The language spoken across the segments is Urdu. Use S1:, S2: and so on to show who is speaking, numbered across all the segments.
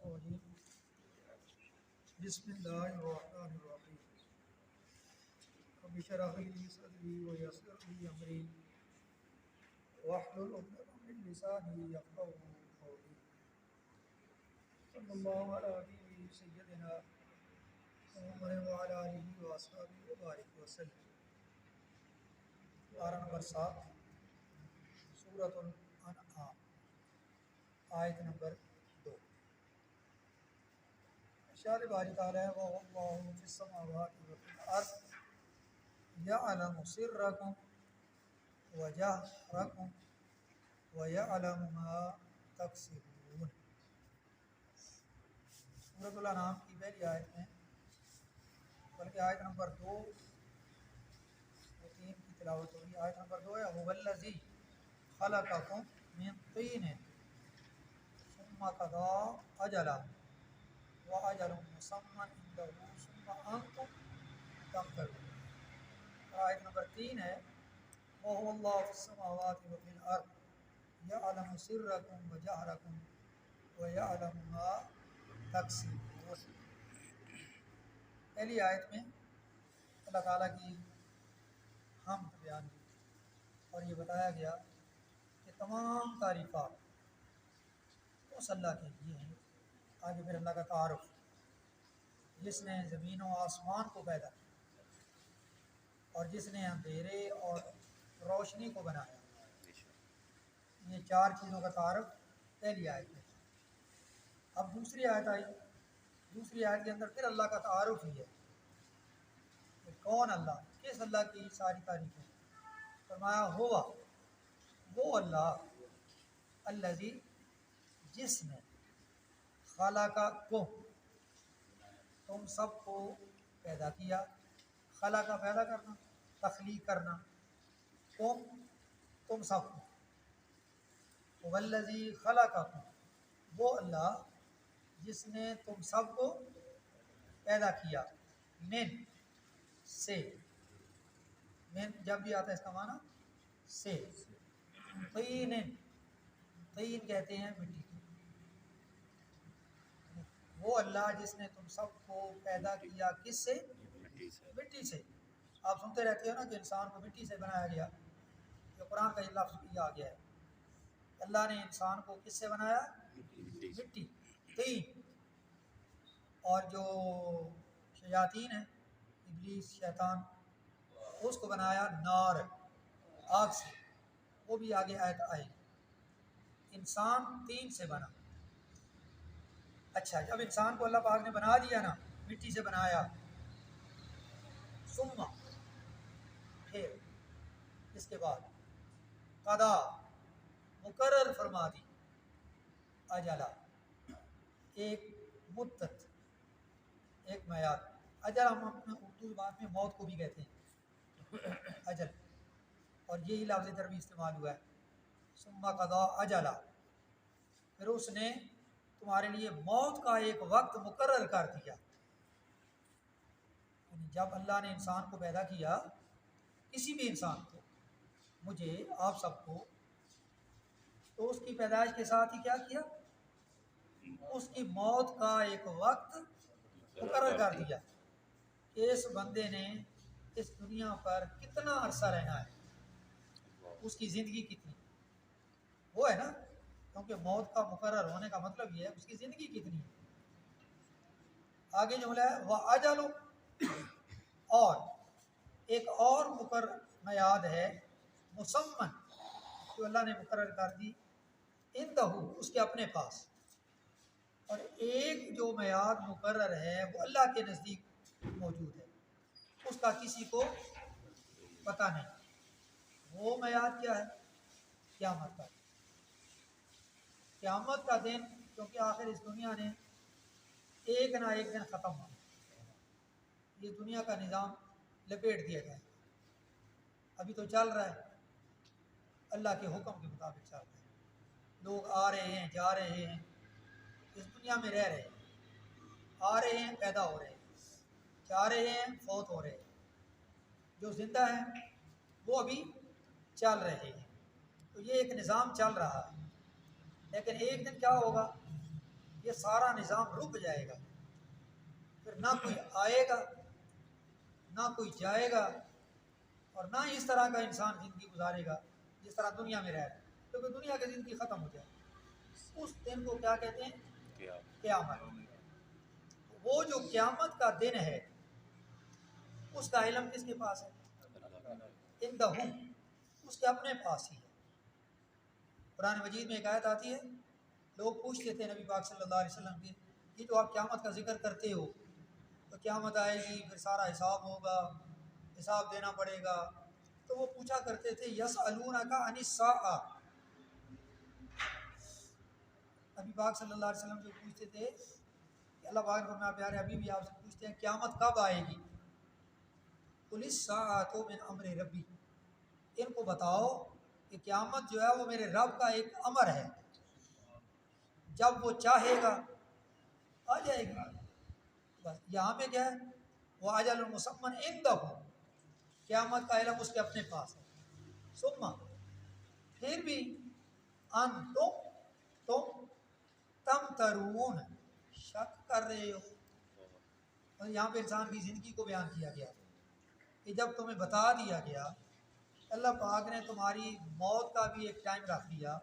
S1: الرجیم بسم اللہ الرحمن الرحیم رب اشرح لی صدری ویسر لی امری واحلل عقدۃ من لسانی یفقهوا قولی صلی اللہ علی حبیبہ سیدنا محمد وعلی آلہ واصحابہ وبارک وسلم۔ پارہ نمبر 7 سورۃ الانعام آیت نمبر 2۔ ارشاد باری تعالیٰ ہے وَاللَّهُ فِي السَّمَاوَاتِ وَفِي الْأَرْضِ يَعْلَمُ سِرَّكُمْ وَجَهْرَكُمْ وَيَعْلَمُ مَا تَكْسِبُونَ۔ سورۃ الانعام کی پہلی آیت میں، بلکہ آیت نمبر 2 و 3 کی تلاوت ہوگی۔ آیت نمبر 2 ہے هُوَ الَّذِي خَلَقَكُم مِّن طِينٍ ثُمَّ قَضَىٰ أَجَلًا وَأَجَلٌ مُّسَمًّى عِندَهُ ثُمَّ أَنتُمْ تَمْتَرُونَ۔ اور آیت نمبر 3 ہے وَهُوَ اللَّهُ فِي السَّمَاوَاتِ وَفِي الْأَرْضِ يَعْلَمُ سِرَّكُمْ وَجَهْرَكُمْ وَيَعْلَمُ مَا تَكْسِبُونَ۔ پہلی آیت میں اللہ تعالیٰ کی حمد بیان کی اور یہ بتایا گیا کہ تمام تعریفات اس اللہ کے لیے ہیں۔ آگے پھر اللہ کا تعارف، جس نے زمین و آسمان کو پیدا کیا اور جس نے اندھیرے اور روشنی کو بنایا۔ یہ 4 چیزوں کا تعارف پہلی آیت میں۔ اب دوسری آیت آئی، دوسری آیت کے اندر پھر اللہ کا تعارف ہی ہے کہ کون اللہ، کس اللہ کی ساری تعریفیں۔ فرمایا ہوا وہ اللہ الذی جس نے خلقکم تم سب کو پیدا کیا۔ خلق کا پیدا کرنا، تخلیق کرنا، تم سب کو۔ والذی خلقکم وہ اللہ جس نے تم سب کو پیدا کیا۔ من سے، من جب بھی آتا ہے اس کا معنی سے۔ طین، طین کہتے ہیں مٹی کو۔ وہ اللہ جس نے تم سب کو پیدا کیا کس سے؟ مٹی سے۔ آپ سنتے رہتے ہو نا کہ انسان کو مٹی سے بنایا گیا، یہ قرآن کا یہ لفظ بھی آ گیا ہے۔ اللہ نے انسان کو کس سے بنایا؟ مٹی، طین۔ اور جو شیاطین ہیں، ابلیس شیطان، اس کو بنایا نار، آگ سے۔ وہ بھی آگے آیت آئے گی۔ انسان طین سے بنا۔ اچھا، جب انسان کو اللہ پاک نے بنا دیا نا، مٹی سے بنایا، ثم پھر اس کے بعد قضا مقرر فرما دی، اجلا ایک مدت، ایک میعاد۔ اجل ہم اپنے اردو زبان میں موت کو بھی کہتے ہیں، اجل، اور یہی لفظ ادھر بھی استعمال ہوا ہے۔ ثم قضا اجلا، پھر اس نے تمہارے لیے موت کا ایک وقت مقرر کر دیا۔ یعنی جب اللہ نے انسان کو پیدا کیا، کسی بھی انسان کو، مجھے، آپ سب کو، تو اس کی پیدائش کے ساتھ ہی کیا کیا؟ اس کی موت کا ایک وقت مقرر کر دیا کہ اس بندے نے اس دنیا پر کتنا عرصہ رہنا ہے، اس کی زندگی کتنی، وہ ہے نا، کیونکہ موت کا مقرر ہونے کا مطلب یہ ہے اس کی زندگی کتنی ہے۔ آگے جملہ ہے وَأَجَلٌ، اور ایک اور مقرر میعاد ہے، مسمن، جو اللہ نے مقرر کر دی، عندہ، اس کے اپنے پاس۔ اور ایک جو میعاد مقرر ہے وہ اللہ کے نزدیک موجود ہے، اس کا کسی کو پتہ نہیں۔ وہ میعاد کیا ہے؟ قیامت کا۔ قیامت کا دن، کیونکہ آخر اس دنیا نے ایک نہ ایک دن ختم ہونا، یہ دنیا کا نظام لپیٹ دیا جائے۔ ابھی تو چل رہا ہے، اللہ کے حکم کے مطابق چل رہا ہے۔ لوگ آ رہے ہیں، جا رہے ہیں، اس دنیا میں رہ رہے ہیں، آ رہے ہیں، پیدا ہو رہے ہیں، جا رہے ہیں، فوت ہو رہے ہیں۔ جو زندہ ہیں وہ ابھی چل رہے ہیں، تو یہ ایک نظام چل رہا ہے۔ لیکن ایک دن کیا ہوگا یہ سارا نظام رک جائے گا، پھر نہ کوئی آئے گا نہ کوئی جائے گا، اور نہ اس طرح کا انسان زندگی گزارے گا جس طرح دنیا میں رہ رہا ہے، کیونکہ دنیا کی زندگی ختم ہو جائے گی۔ اس دن کو کیا کہتے ہیں؟ قیامت۔ وہ جو قیامت کا دن ہے اس کا علم کس کے پاس ہے؟ عندہم، اس کے اپنے پاس ہی ہے۔ قرآن مجید میں ایک آیت آتی ہے، لوگ پوچھتے تھے نبی پاک صلی اللہ علیہ وسلم کی، یہ جو آپ قیامت کا ذکر کرتے ہو، تو قیامت آئے گی پھر سارا حساب ہوگا، حساب دینا پڑے گا، تو وہ پوچھا کرتے تھے یسألونک عن الساعۃ، نبی پاک صلی اللہ علیہ وسلم جو پوچھتے تھے کہ اللہ پاک نے فرمایا پیارے ابھی بھی آپ سے پوچھتے ہیں قیامت کب آئے گی؟ قل الساعۃ من امر ربی، ان کو بتاؤ کہ قیامت جو ہے وہ میرے رب کا ایک امر ہے، جب وہ چاہے گا آ جائے گی۔ بس یہاں پہ کیا ہے؟ وہ اجل مسمى عندہ، قیامت کا علم اس کے اپنے پاس ہے۔ ثم، پھر بھی تم تمترون، شک کر رہے ہو۔ اور یہاں پہ انسان کی زندگی کو بیان کیا گیا کہ جب تمہیں بتا دیا گیا اللہ پاک نے تمہاری موت کا بھی ایک ٹائم رکھ دیا،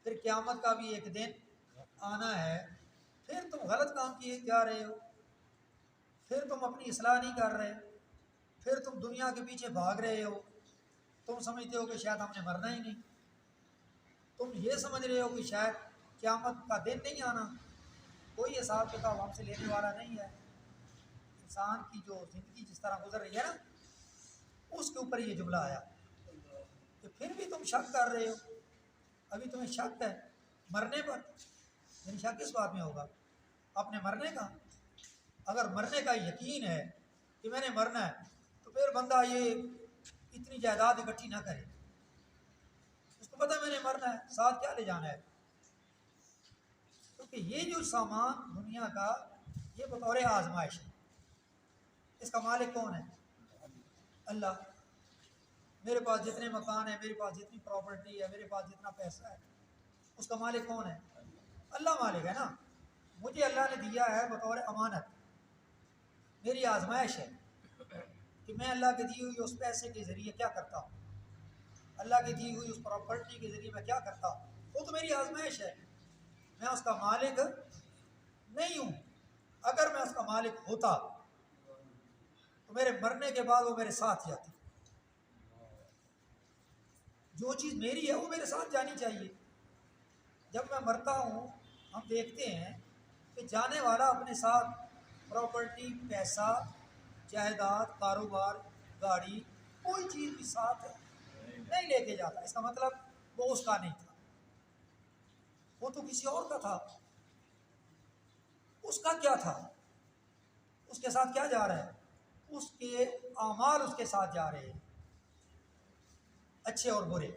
S1: پھر قیامت کا بھی ایک دن آنا ہے، پھر تم غلط کام کیے جا رہے ہو، پھر تم اپنی اصلاح نہیں کر رہے، پھر تم دنیا کے پیچھے بھاگ رہے ہو، تم سمجھتے ہو کہ شاید ہم نے مرنا ہی نہیں، تم یہ سمجھ رہے ہو کہ شاید قیامت کا دن نہیں آنا، کوئی حساب کتاب ہم سے لینے والا نہیں ہے۔ انسان کی جو زندگی جس طرح گزر رہی ہے نا، اس کے اوپر یہ جملہ آیا کہ پھر بھی تم شک کر رہے ہو، ابھی تمہیں شک ہے مرنے پر، یعنی شک اس بات میں ہوگا اپنے مرنے کا۔ اگر مرنے کا یقین ہے کہ میں نے مرنا ہے تو پھر بندہ یہ اتنی جائیداد اکٹھی نہ کرے، اس کو پتہ ہے میں نے مرنا ہے، ساتھ کیا لے جانا ہے، کیونکہ یہ جو سامان دنیا کا یہ بطور آزمائش ہے، اس کا مالک کون ہے؟ اللہ۔ میرے پاس جتنے مکان ہیں، میرے پاس جتنی پراپرٹی ہے، میرے پاس جتنا پیسہ ہے، اس کا مالک کون ہے؟ اللہ مالک ہے نا۔ مجھے اللہ نے دیا ہے بطور امانت، میری آزمائش ہے کہ میں اللہ کے دی ہوئی اس پیسے کے ذریعے کیا کرتا ہوں، اللہ کی دی ہوئی اس پراپرٹی کے ذریعے میں کیا کرتا ہوں، وہ تو میری آزمائش ہے، میں اس کا مالک نہیں ہوں۔ اگر میں اس کا مالک ہوتا تو میرے مرنے کے بعد وہ میرے ساتھ جاتی، جو چیز میری ہے وہ میرے ساتھ جانی چاہیے۔ جب میں مرتا ہوں ہم دیکھتے ہیں کہ جانے والا اپنے ساتھ پراپرٹی، پیسہ، جائیداد، کاروبار، گاڑی، کوئی چیز بھی ساتھ نہیں لے کے جاتا، اس کا مطلب وہ اس کا نہیں تھا، وہ تو کسی اور کا تھا۔ اس کا کیا تھا؟ اس کے ساتھ کیا جا رہا ہے؟ اس کے اعمال اس کے ساتھ جا رہے ہیں، اچھے اور برے۔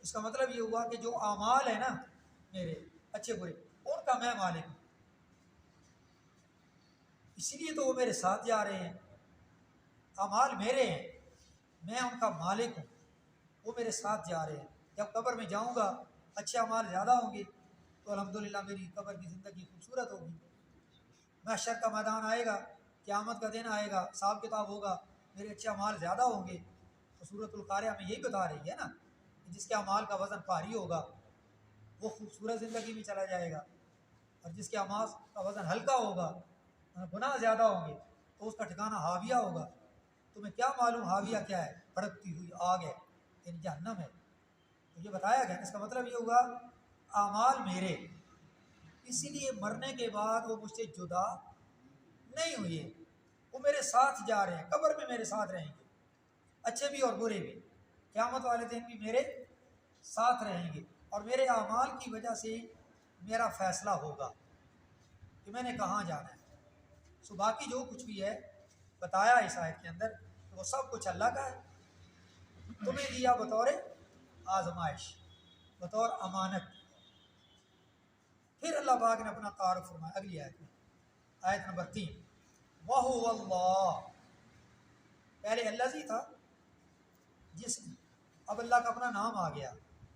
S1: اس کا مطلب یہ ہوا کہ جو اعمال ہیں نا میرے، اچھے برے، ان کا میں مالک ہوں، اسی لیے تو وہ میرے ساتھ جا رہے ہیں۔ اعمال میرے ہیں، میں ان کا مالک ہوں، وہ میرے ساتھ جا رہے ہیں۔ جب قبر میں جاؤں گا اچھے اعمال زیادہ ہوں گے تو الحمدللہ میری قبر کی زندگی خوبصورت ہوگی۔ محشر کا میدان آئے گا، قیامت کا دن آئے گا، حساب کتاب ہوگا، میرے اچھے اعمال زیادہ ہوں گے تو سورۃ القاریہ میں یہی بتا رہی ہے نا کہ جس کے اعمال کا وزن بھاری ہوگا وہ خوبصورت زندگی میں چلا جائے گا، اور جس کے اعمال کا وزن ہلکا ہوگا، گناہ زیادہ ہوں گے تو اس کا ٹھکانہ حاویہ ہوگا۔ تمہیں کیا معلوم حاویہ کیا ہے؟ بھڑکتی ہوئی آگ ہے، یعنی جہنم ہے۔ تو یہ بتایا گیا، اس کا مطلب یہ ہوگا اعمال میرے، اسی لیے مرنے کے بعد وہ مجھ سے جدا نہیں ہوئے، وہ میرے ساتھ جا رہے ہیں، قبر میں میرے ساتھ رہیں گے، اچھے بھی اور برے بھی، قیامت والے دن بھی میرے ساتھ رہیں گے، اور میرے اعمال کی وجہ سے میرا فیصلہ ہوگا کہ میں نے کہاں جانا ہے۔ سو باقی جو کچھ بھی ہے بتایا اس آیت کے اندر کہ وہ سب کچھ اللہ کا ہے، تمہیں دیا بطور آزمائش، بطور امانت۔ پھر اللہ پاک نے اپنا تعارف فرمایا اگلی آیت میں، آیت نمبر 3، وَهُوَ اللَّهُ، پہلے اللہ تھا جس، اب اللہ کا اپنا نام آ گیا،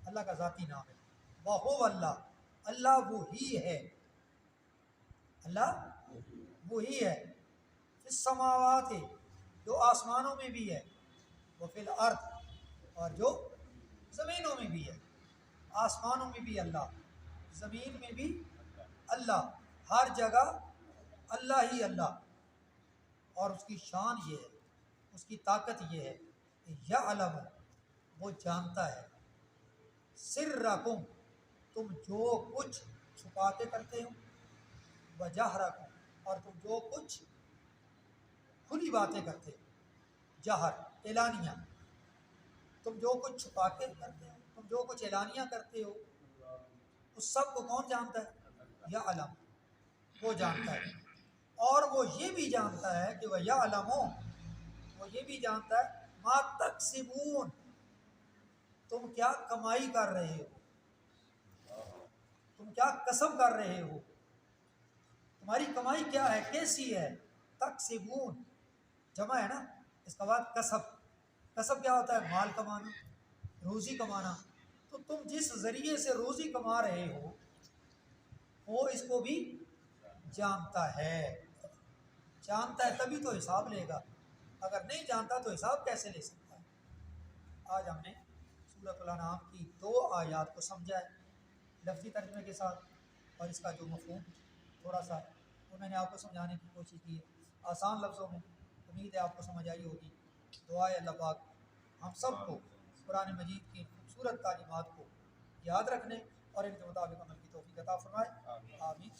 S1: اللہ کا ذاتی نام ہے، وَهُوَ اللَّهُ، اللہ وہی ہے، اللہ وہی ہے، فی السماوات جو آسمانوں میں بھی ہے، وہ فی الارض اور جو زمینوں میں بھی ہے، آسمانوں میں بھی اللہ، زمین میں بھی اللہ، ہر جگہ اللہ ہی اللہ۔ اور اس کی شان یہ ہے، اس کی طاقت یہ ہے کہ یعلم، وہ جانتا ہے، سرکم، تم جو کچھ چھپا کے کرتے ہو، وجہرکم، اور تم جو کچھ کھلی باتیں کرتے ہو، جہر اعلانیہ، تم جو کچھ چھپا کے کرتے ہو، تم جو کچھ اعلانیہ کرتے ہو، اس سب کو کون جانتا ہے؟ یعلم، وہ جانتا ہے۔ اور وہ یہ بھی جانتا ہے کہ وہ یعلم، وہ یہ بھی جانتا ہے ما تکسبون، تم کیا کمائی کر رہے ہو، تم کیا کسب کر رہے ہو، تمہاری کمائی کیا ہے، کیسی ہے۔ تکسبون جمع ہے نا، اس کا بعد کسب، کسب کیا ہوتا ہے؟ مال کمانا، روزی کمانا۔ تو تم جس ذریعے سے روزی کما رہے ہو وہ اس کو بھی جانتا ہے، جانتا ہے تبھی تو حساب لے گا، اگر نہیں جانتا تو حساب کیسے لے سکتا ہے۔ آج ہم نے سورۃ الانعام کی 2 آیات کو سمجھا ہے لفظی ترجمے کے ساتھ، اور اس کا جو مفہوم تھوڑا سا وہ میں نے آپ کو سمجھانے کی کوشش کی ہے آسان لفظوں میں، امید ہے آپ کو سمجھ آئی ہوگی۔ دعا ہے اللہ پاک ہم سب کو قرآن مجید کی خوبصورت تعلیمات کو یاد رکھنے اور ان کے مطابق عمل کی توفیق عطا فرمائے، آمین۔